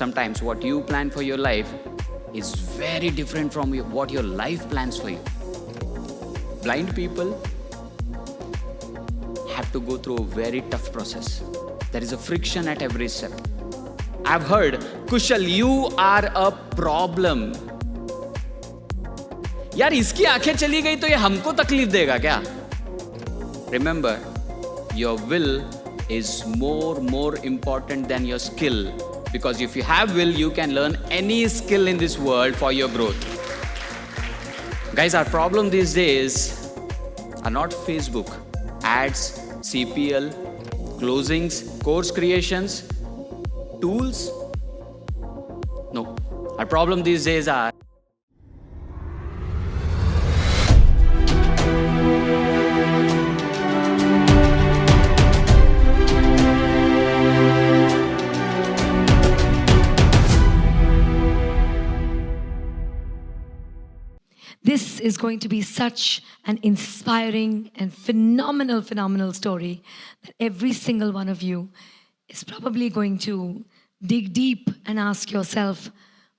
sometimes what you plan for your life is very different from what your life plans for you. Blind people have to go through a very tough process. There is a friction at every step. I've heard, Kushal, you are a problem. यार इसकी आंखें चली गई तो ये हमको तकलीफ देगा क्या? Remember, your will is more important than your skill. Because if you have will, you can learn any skill in this world for your growth. Guys, our problem these days are not Facebook, ads, CPL, closings, course creations, tools. No, our problem these days are This is going to be such an inspiring and phenomenal story that every single one of you is probably going to dig deep and ask yourself,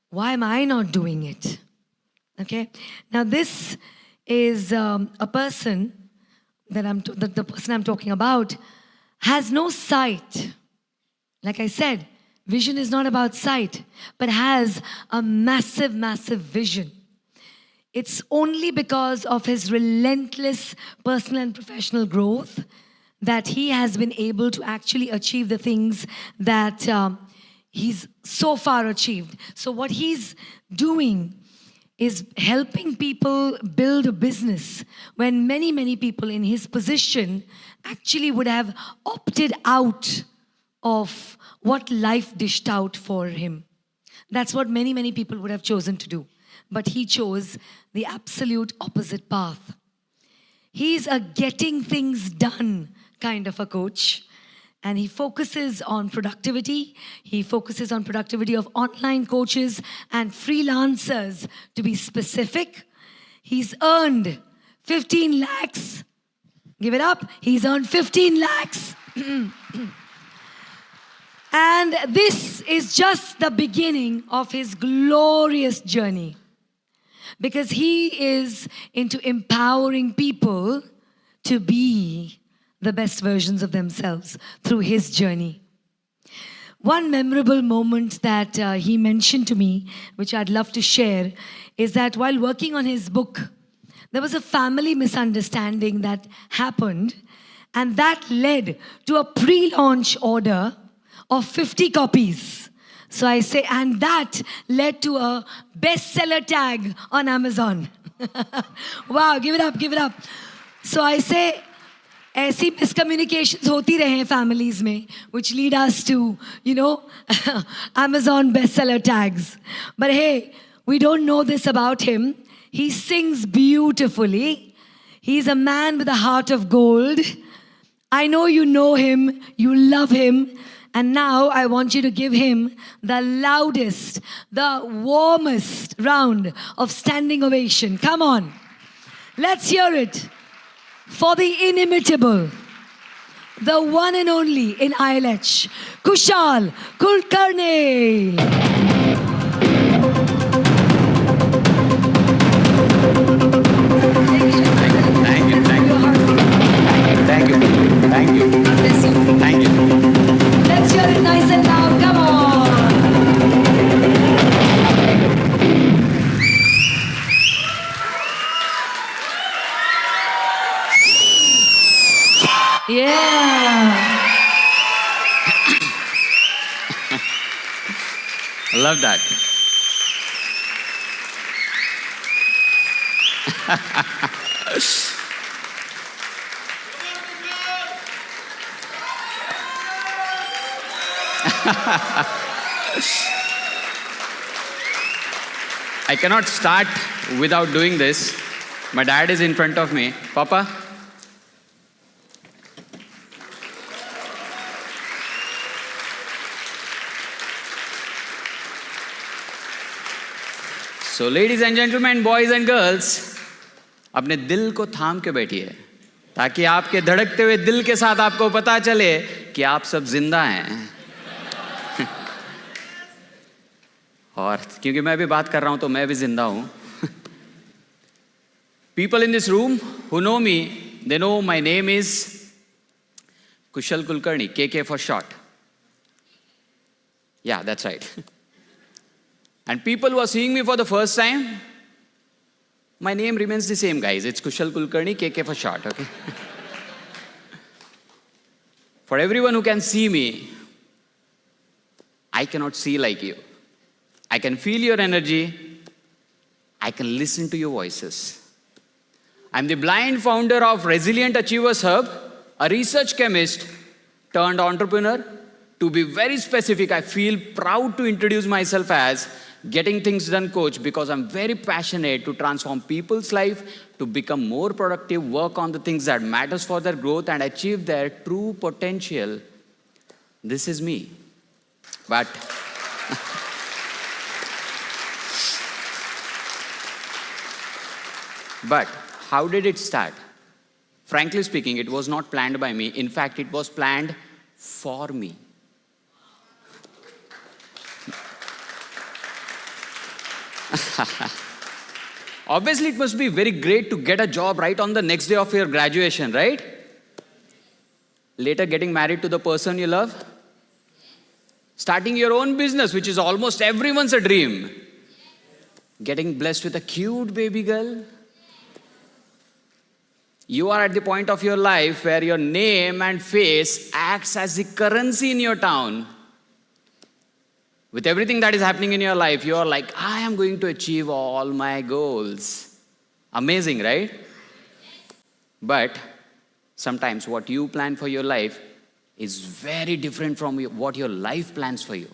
why am I not doing it? Okay? Now this is a person that the person I'm talking about has no sight. Like I said, vision is not about sight, but has a massive vision. It's only because of his relentless personal and professional growth that he has been able to actually achieve the things that he's so far achieved. So what he's doing is helping people build a business when many people in his position actually would have opted out of what life dished out for him. That's what many people would have chosen to do. But he chose the absolute opposite path. He's a getting things done kind of a coach. And he focuses on productivity. He focuses on productivity of online coaches and freelancers, to be specific. He's earned 15 lakhs. Give it up. He's earned 15 lakhs. And this is just the beginning of his glorious journey. Because he is into empowering people to be the best versions of themselves through his journey. One memorable moment that he mentioned to me, which I'd love to share, is that while working on his book, there was a family misunderstanding that happened, and that led to a pre-launch order of 50 copies. So I say, and that led to a bestseller tag on Amazon. Wow, give it up. So I say, ऐसी miscommunications होती रहे हैं families में, which lead us to, Amazon bestseller tags. But hey, we don't know this about him. He sings beautifully. He's a man with a heart of gold. I know you know him, you love him. And now I want you to give him the loudest, the warmest round of standing ovation. Come on. Let's hear it for the inimitable, the one and only in ILH, Kushal Kulkarni. Thank you. Let's hear it nice and loud. Come on. Yeah. I love that. I cannot start without doing this. My dad is in front of me. Papa? So ladies and gentlemen, boys and girls, अपने दिल को थाम के बैठिए ताकि आपके धड़कते हुए दिल के साथ आपको पता चले कि आप सब जिंदा हैं. और क्योंकि मैं भी बात कर रहा हूं तो मैं भी जिंदा हूं. People in this room who know me, they know my name is Kushal Kulkarni, KK for short. Yeah, that's right. And people who are seeing me for the first time, my name remains the same, guys. It's Kushal Kulkarni, KK for short, okay? For everyone who can see me, I cannot see like you. I can feel your energy. I can listen to your voices. I'm the blind founder of Resilient Achievers Hub, a research chemist turned entrepreneur. To be very specific, I feel proud to introduce myself as Getting Things Done Coach because I'm very passionate to transform people's life, to become more productive, work on the things that matters for their growth and achieve their true potential. This is me. But how did it start? Frankly speaking, it was not planned by me. In fact, it was planned for me. Obviously, it must be very great to get a job right on the next day of your graduation, right? Later, getting married to the person you love. Starting your own business, which is almost everyone's a dream. Getting blessed with a cute baby girl. You are at the point of your life where your name and face acts as the currency in your town. With everything that is happening in your life, you are like, I am going to achieve all my goals. Amazing, right? But sometimes what you plan for your life is very different from what your life plans for you.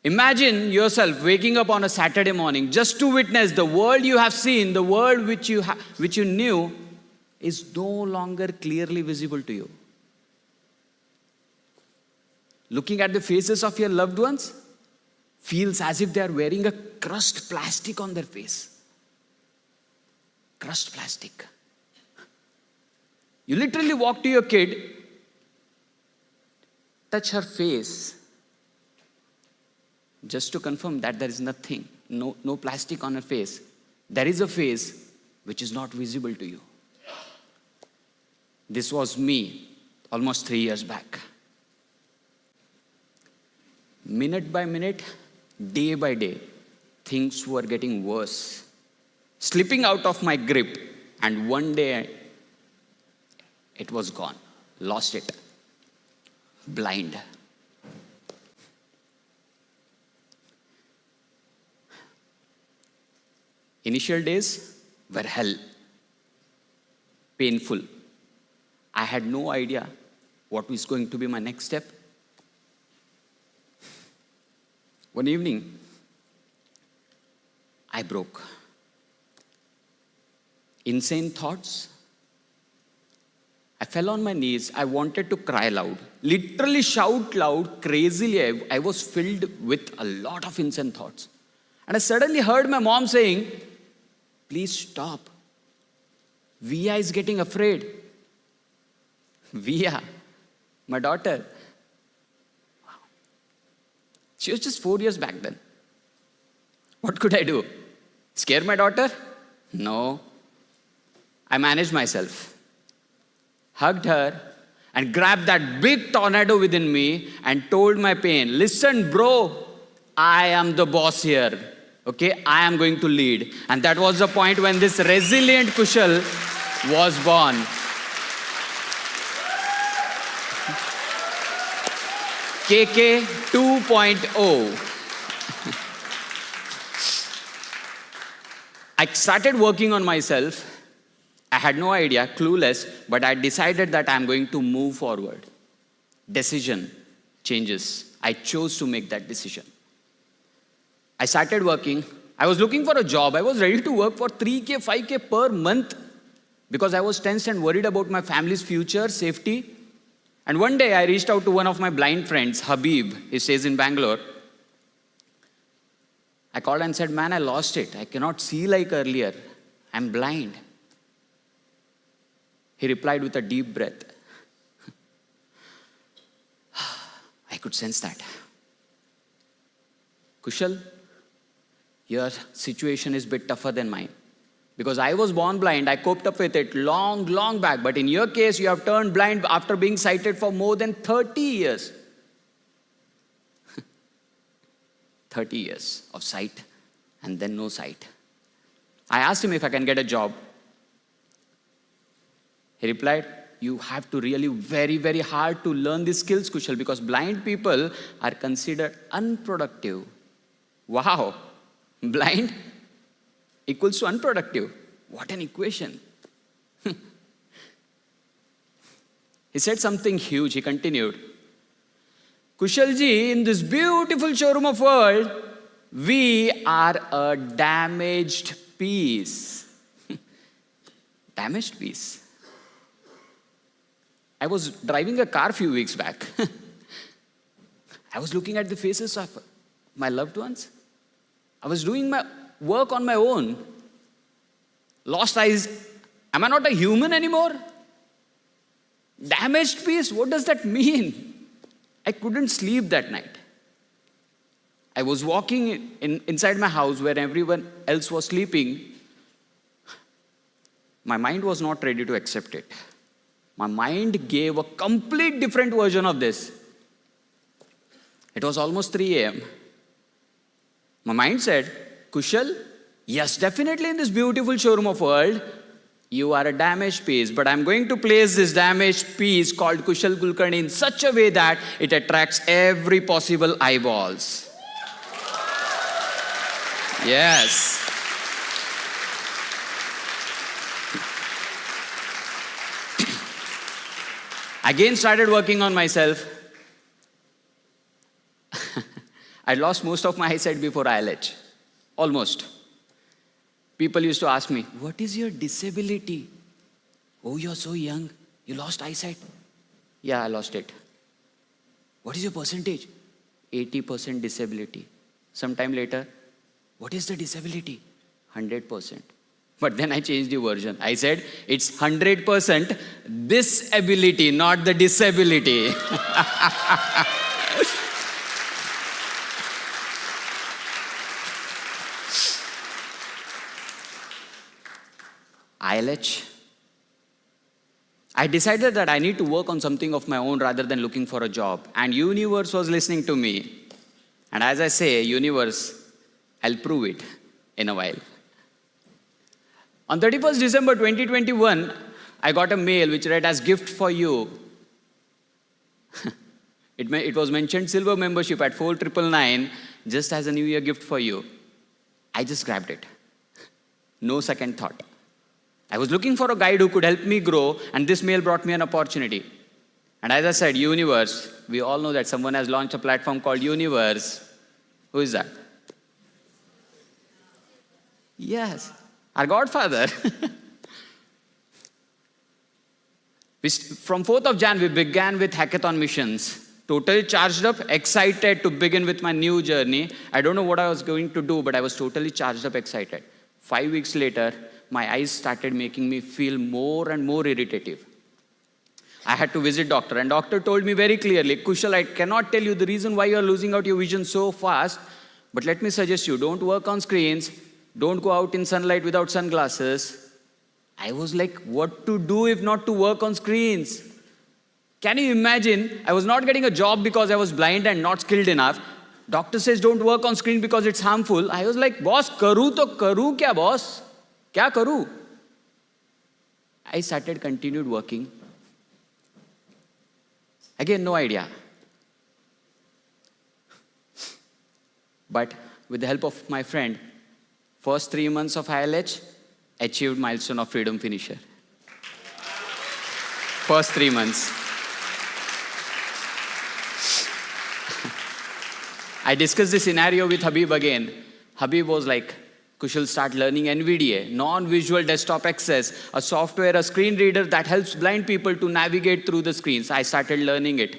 Imagine yourself waking up on a Saturday morning just to witness the world you have seen, the world which you knew is no longer clearly visible to you. Looking at the faces of your loved ones feels as if they are wearing a crushed plastic on their face. Crushed plastic. You literally walk to your kid, touch her face, just to confirm that there is nothing, no plastic on her face. There is a face which is not visible to you. This was me almost 3 years back. Minute by minute, day by day, things were getting worse, slipping out of my grip, and one day it was gone, lost it, blind. Initial days were hell, painful. I had no idea what was going to be my next step. One evening, I broke. Insane thoughts. I fell on my knees. I wanted to cry loud, literally shout loud, crazily. I was filled with a lot of insane thoughts. And I suddenly heard my mom saying, please stop. Via is getting afraid. Via, my daughter. She was just 4 years back then. What could I do? Scare my daughter? No. I managed myself. Hugged her and grabbed that big tornado within me and told my pain, listen, bro, I am the boss here. Okay, I am going to lead. And that was the point when this resilient Kushal was born. KK 2.0. I started working on myself. I had no idea, clueless, but I decided that I'm going to move forward. Decision changes. I chose to make that decision. I started working. I was looking for a job. I was ready to work for 3K, 5K per month because I was tense and worried about my family's future, safety. And one day I reached out to one of my blind friends, Habib. He stays in Bangalore. I called and said, man, I lost it. I cannot see like earlier. I'm blind. He replied with a deep breath. I could sense that. Kushal, your situation is a bit tougher than mine. Because I was born blind, I coped up with it long back. But in your case, you have turned blind after being sighted for more than 30 years. 30 years of sight and then no sight. I asked him if I can get a job. He replied, you have to really very hard to learn these skills, Kushal, because blind people are considered unproductive. Wow, blind equals to unproductive. What an equation. He said something huge. He continued, Kushalji, in this beautiful showroom of world, we are a damaged piece. Damaged piece. I was driving a car a few weeks back. I was looking at the faces of my loved ones. I was doing my work on my own. Lost eyes. Am I not a human anymore? Damaged piece, what does that mean? I couldn't sleep that night. I was walking inside my house where everyone else was sleeping. My mind was not ready to accept it. My mind gave a complete different version of this. It was almost 3 a.m. My mind said, Kushal, yes, definitely in this beautiful showroom of world, you are a damaged piece, but I'm going to place this damaged piece called Kushal Kulkarni in such a way that it attracts every possible eyeballs. Yes. Again started working on myself. I lost most of my eyesight before ILH. Almost. People used to ask me, what is your disability? Oh, you're so young. You lost eyesight? Yeah, I lost it. What is your percentage? 80% disability. Sometime later, what is the disability? 100%. But then I changed the version. I said, it's 100% this ability, not the disability. ILH. I decided that I need to work on something of my own rather than looking for a job. And universe was listening to me. And as I say, universe, I'll prove it in a while. On 31st December 2021, I got a mail which read as gift for you. It was mentioned silver membership at 4,999 just as a New Year gift for you. I just grabbed it. No second thought. I was looking for a guide who could help me grow, and this mail brought me an opportunity. And as I said, universe, we all know that someone has launched a platform called Universe. Who is that? Yes. Our Godfather. From 4th of Jan, we began with hackathon missions. Totally charged up, excited to begin with my new journey. I don't know what I was going to do, but I was totally charged up, excited. 5 weeks later, my eyes started making me feel more and more irritative. I had to visit doctor, and doctor told me very clearly, Kushal, I cannot tell you the reason why you are losing out your vision so fast, but let me suggest you, don't work on screens, don't go out in sunlight without sunglasses. I was like, what to do if not to work on screens? Can you imagine? I was not getting a job because I was blind and not skilled enough. Doctor says don't work on screen because it's harmful. I was like, boss, karu to karu kya, boss? Kya karu? I continued working. Again, no idea. But with the help of my friend, first 3 months of ILH, achieved milestone of freedom finisher. First 3 months. I discussed this scenario with Habib again. Habib was like, Kushal, start learning NVDA, non-visual desktop access, a software, a screen reader that helps blind people to navigate through the screens. I started learning it.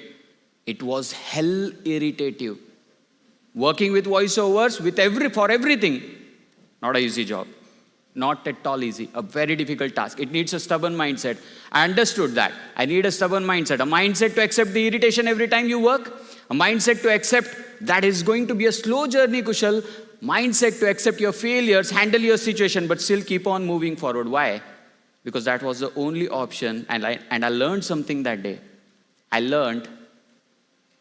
It was hell irritative. Working with voiceovers, for everything. Not an easy job. Not at all easy. A very difficult task. It needs a stubborn mindset. I understood that. I need a stubborn mindset. A mindset to accept the irritation every time you work. A mindset to accept that is going to be a slow journey, Kushal. Mindset to accept your failures, handle your situation, but still keep on moving forward. Why? Because that was the only option, and I learned something that day. I learned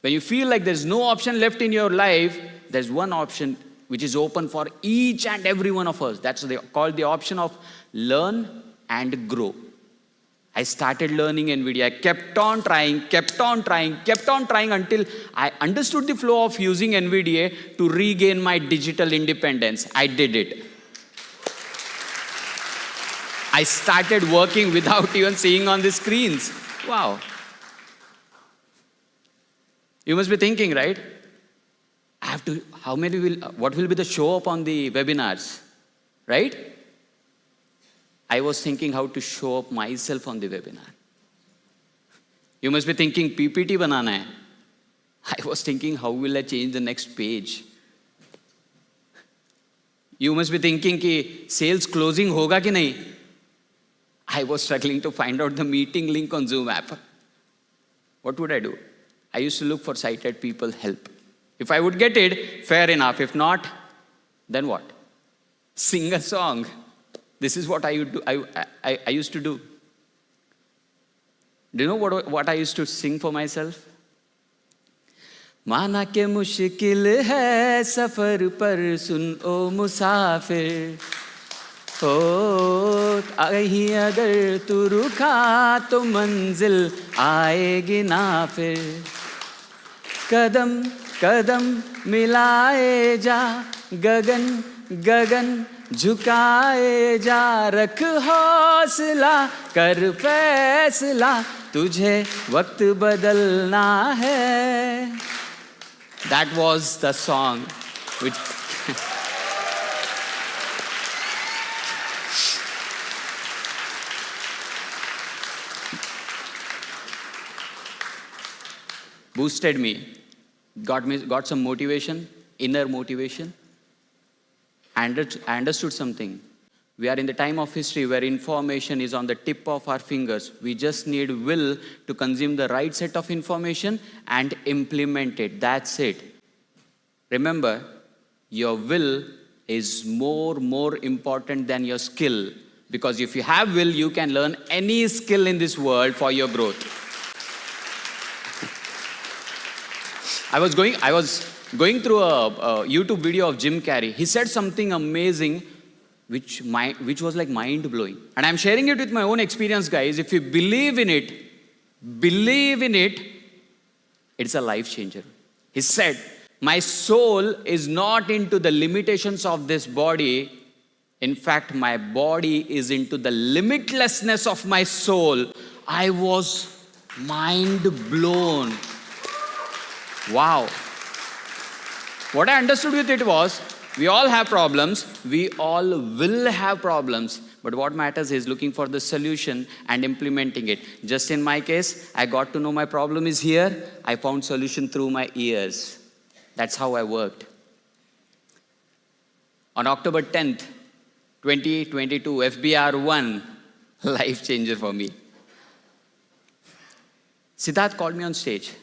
when you feel like there's no option left in your life, there's one option which is open for each and every one of us. That's called the option of learn and grow. I started learning NVIDIA. I kept on trying until I understood the flow of using NVIDIA to regain my digital independence. I did it. I started working without even seeing on the screens. Wow. You must be thinking, right? What will be the show up on the webinars, right? I was thinking how to show up myself on the webinar. You must be thinking PPT banana hai. I was thinking how will I change the next page. You must be thinking ki sales closing hoga ki nahi. I was struggling to find out the meeting link on Zoom app. What would I do? I used to look for sighted people help. If I would get it, fair enough. If not, then what? Sing a song. This is what I used to do. Do you know what I used to sing for myself? माना के मुश्किल है सफर पर सुन ओ मुसाफिर ओ कहीं अगर तू रुका तो मंजिल आएगी ना फिर कदम कदम मिलाए जा गगन गगन झुकाए जा रख हौसला कर फैसला तुझे वक्त बदलना है. That was the song which boosted me, got some motivation, inner motivation. I understood something. We are in the time of history where information is on the tip of our fingers. We just need will to consume the right set of information and implement it. That's it. Remember, your will is more important than your skill. Because if you have will, you can learn any skill in this world for your growth. I was going through a YouTube video of Jim Carrey. He said something amazing which was like mind-blowing. And I'm sharing it with my own experience, guys. If you believe in it, it's a life changer. He said, my soul is not into the limitations of this body. In fact, my body is into the limitlessness of my soul. I was mind blown. Wow. What I understood with it was, we all have problems, we all will have problems, but what matters is looking for the solution and implementing it. Just in my case, I got to know my problem is here, I found solution through my ears. That's how I worked. On October 10th, 2022, FBR1, life changer for me. Siddharth called me on stage.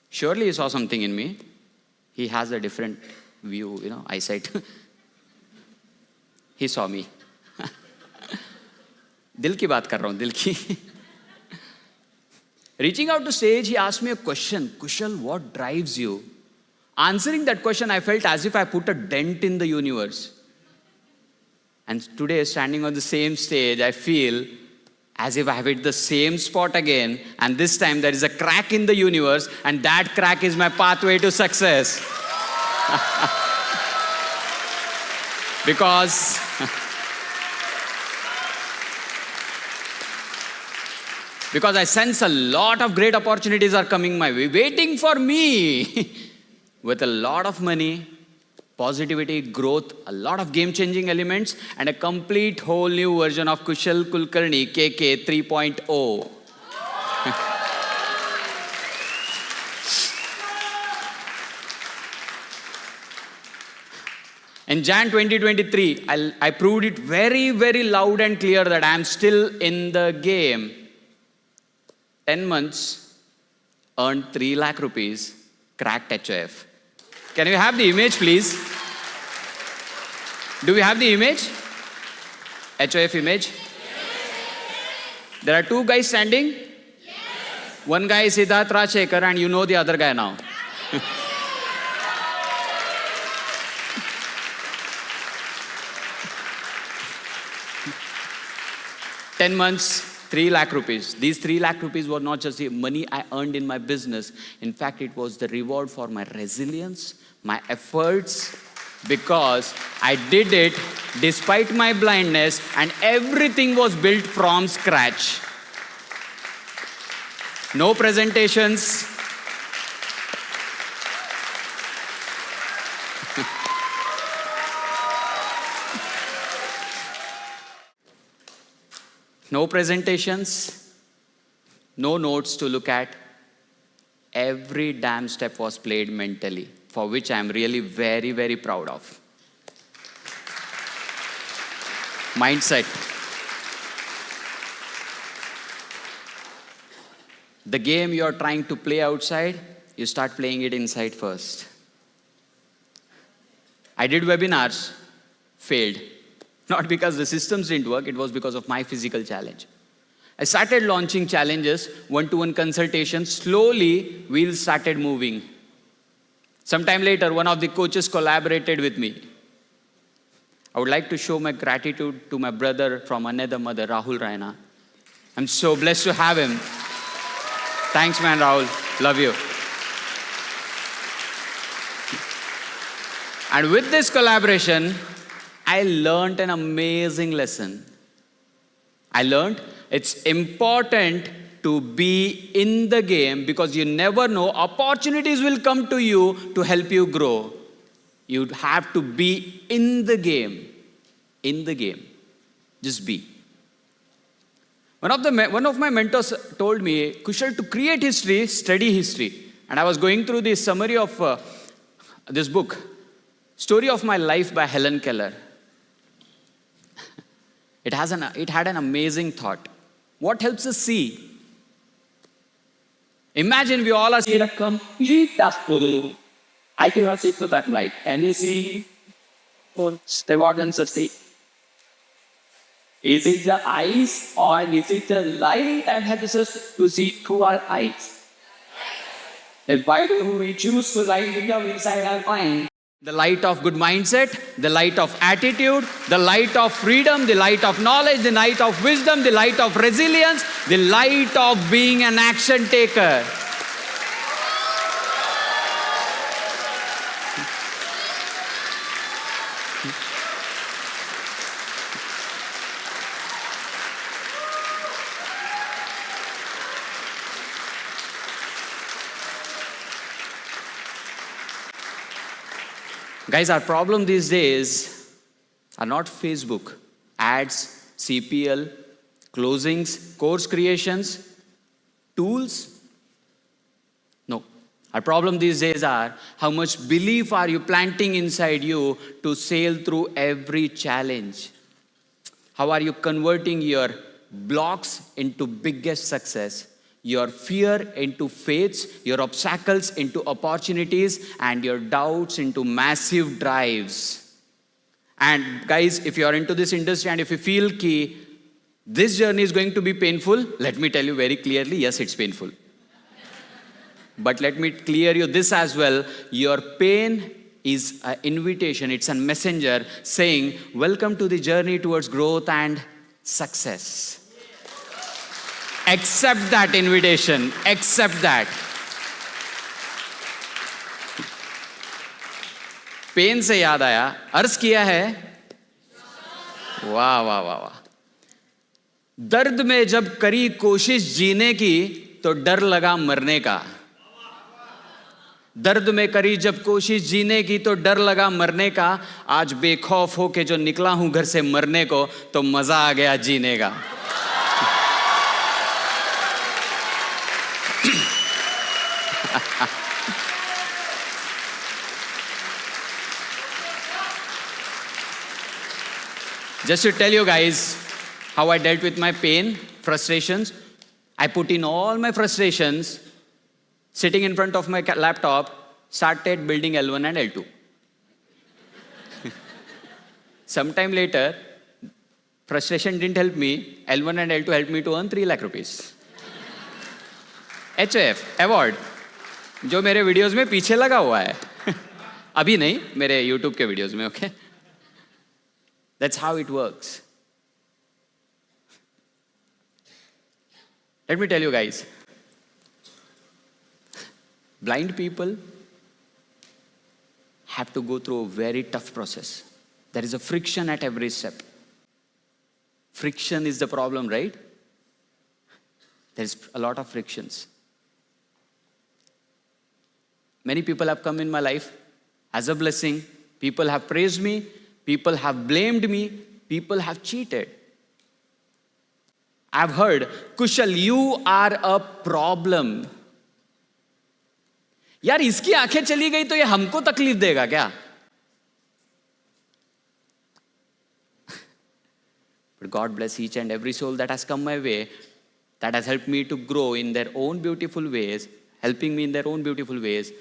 Surely he saw something in me. He has a different view, eyesight. He saw me. दिल की बात कर रहा हूँ, दिल की. Reaching out to stage, he asked me a question. Kushal, what drives you? Answering that question, I felt as if I put a dent in the universe. And today, standing on the same stage, I feel as if I have hit the same spot again, and this time there is a crack in the universe, and that crack is my pathway to success. Because I sense a lot of great opportunities are coming my way, waiting for me, with a lot of money, positivity, growth, a lot of game-changing elements, and a complete whole new version of Kushal Kulkarni, KK 3.0. In Jan 2023, I proved it very, very loud and clear that I am still in the game. 10 months, earned 3 lakh rupees, cracked HOF. Can you have the image, please? Do we have the image? HOF image? There are 2 guys standing. One guy is Siddharth Rajshekhar, and you know the other guy now. 10 months, 3 lakh rupees. These 3 lakh rupees were not just the money I earned in my business. In fact, it was the reward for my resilience, my efforts, because I did it despite my blindness, and everything was built from scratch. No presentations. No presentations, no notes to look at. Every damn step was played mentally, for which I am really very, very proud of. Mindset. The game you're trying to play outside, you start playing it inside first. I did webinars, failed. Not because the systems didn't work, it was because of my physical challenge. I started launching challenges, one-to-one consultations. Slowly, wheels started moving. Sometime later, one of the coaches collaborated with me. I would like to show my gratitude to my brother from another mother, Rahul Raina. I'm so blessed to have him. Thanks, man, Rahul. Love you. And with this collaboration, I learned an amazing lesson. I learned it's important to be in the game, because you never know, opportunities will come to you to help you grow. You have to be in the game. In the game. Just be. One of my mentors told me, Kushal, to create history, study history. And I was going through the summary of this book, Story of My Life by Helen Keller. It had an amazing thought. What helps us see? Imagine we all are In a complete darkness, I cannot see to that light. And you see, the organs of see. Is it the eyes, or is it the light that helps us to see through our eyes? Then why do we choose to light it up inside our mind? the light of good mindset, the light of attitude, the light of freedom, the light of knowledge, the light of wisdom, the light of resilience, the light of being an action taker. Guys, our problem these days are not Facebook, ads, CPL, closings, course creations, tools. No. Our problem these days are how much belief are you planting inside you to sail through every challenge? How are you converting your blocks into biggest success? Your fear into faiths, your obstacles into opportunities, and your doubts into massive drives. And guys, if you are into this industry and if you feel key, this journey is going to be painful, let me tell you very clearly, yes, it's painful. But let me clear you this as well, your pain is an invitation, it's a messenger saying, welcome to the journey towards growth and success. Accept that invitation. Accept that. Pen से याद आया, अर्ज किया है, वाह वाह वाह वाह। दर्द में जब करी कोशिश जीने की तो डर लगा मरने का। दर्द में करी जब कोशिश जीने की तो डर लगा मरने का। आज बेखौफ होके जो निकला हूं घर से मरने को तो मजा आ गया जीने का। Just to tell you guys how I dealt with my pain, frustrations, I put in all my frustrations sitting in front of my laptop, started building L1 and L2. Sometime later, frustration didn't help me. L1 and L2 helped me to earn 3 lakh rupees. HOF, award, जो मेरे videos में पीछे लगा हुआ है. अभी नहीं, मेरे YouTube के वीडियोस में, okay? That's how it works. Let me tell you guys, blind people have to go through a very tough process. There is a friction at every step. Friction is the problem, right? There's a lot of frictions. Many people have come in my life as a blessing. People have praised me. People have blamed me. People have cheated. I've heard, Kushal, you are a problem. यार इसकी आंखें चली गई तो ये हमको तकलीफ देगा क्या? But God bless each and every soul that has come my way, that has helped me to grow in their own beautiful ways, helping me in their own beautiful ways.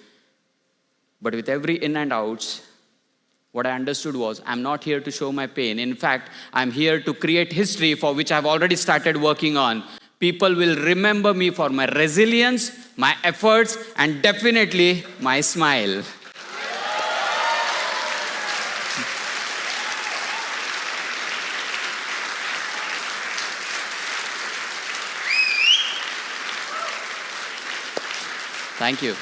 But with every in and outs, what I understood was, I'm not here to show my pain. In fact, I'm here to create history for which I've already started working on. People will remember me for my resilience, my efforts, and definitely my smile. Thank you.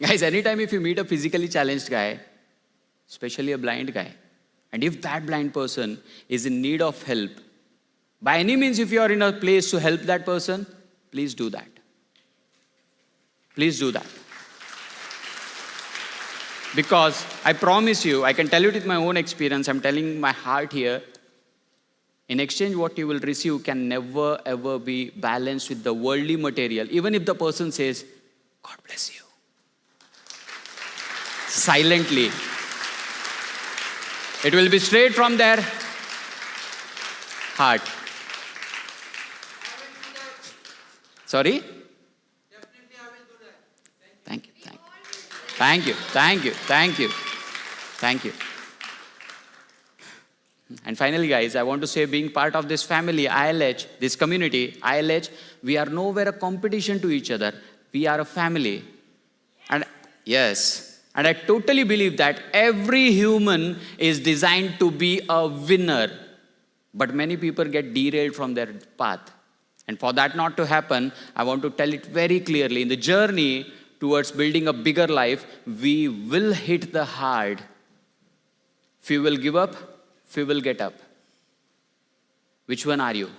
Guys, anytime if you meet a physically challenged guy, especially a blind guy, and if that blind person is in need of help, by any means, if you are in a place to help that person, please do that. Please do that. Because I promise you, I can tell you with my own experience, I'm telling my heart here, in exchange what you will receive can never ever be balanced with the worldly material. Even if the person says, God bless you. Silently. It will be straight from their heart. Sorry? Definitely I will do that. Thank you. Thank you. Thank you. Thank you. Thank you. And finally, guys, I want to say, being part of this family, ILH, this community, ILH, we are nowhere a competition to each other. We are a family. And yes, and I totally believe that every human is designed to be a winner. But many people get derailed from their path. And for that not to happen, I want to tell it very clearly. In the journey towards building a bigger life, we will hit the hard. Few will give up, few will get up. Which one are you?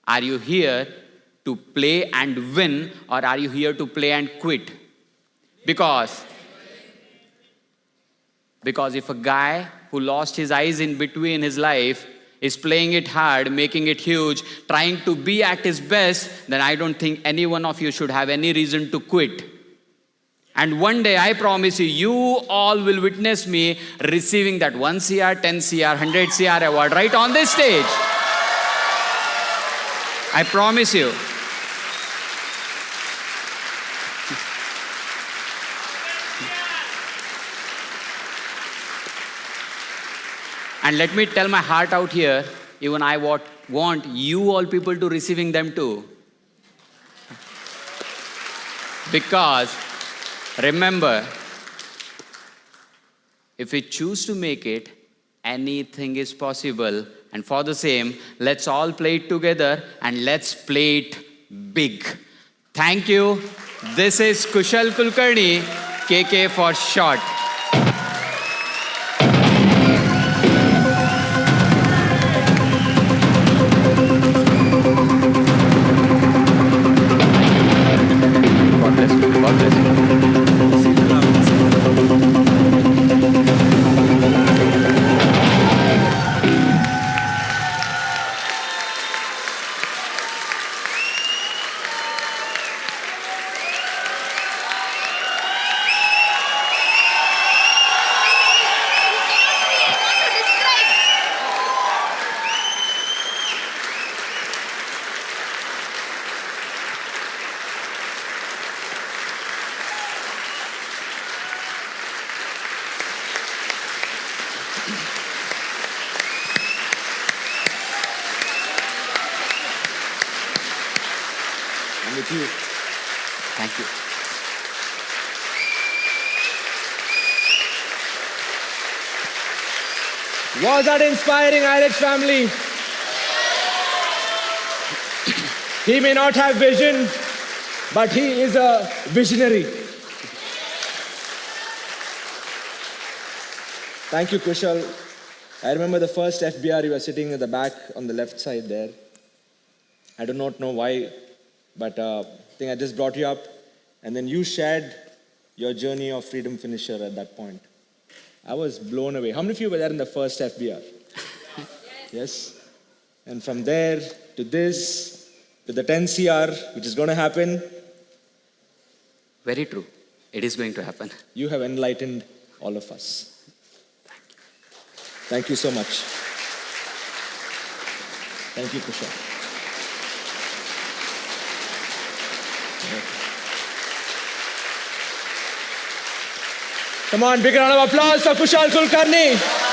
Are you here to play and win, or are you here to play and quit? Because if a guy who lost his eyes in between his life is playing it hard, making it huge, trying to be at his best, then I don't think any one of you should have any reason to quit. And one day, I promise you, you all will witness me receiving that 1 CR, 10 CR, 100 CR award right on this stage. I promise you. And let me tell my heart out here, even I want you all people to receiving them too. Because remember, if we choose to make it, anything is possible. And for the same, let's all play it together and let's play it big. Thank you. This is Kushal Kulkarni, KK for short. God bless you. God bless you. with you. Thank you. Was that inspiring, Irish family? He may not have vision, but he is a visionary. Thank you, Kushal. I remember the first FBR, you were sitting at the back on the left side there. I do not know why, but I think I just brought you up. And then you shared your journey of Freedom Finisher at that point. I was blown away. How many of you were there in the first FBR? Yes. And from there to this, to the 10CR, which is going to happen, Very true. It is going to happen. you have enlightened all of us. Thank you so much. Thank you, Kushal. Come on, big round of applause for Kushal Kulkarni.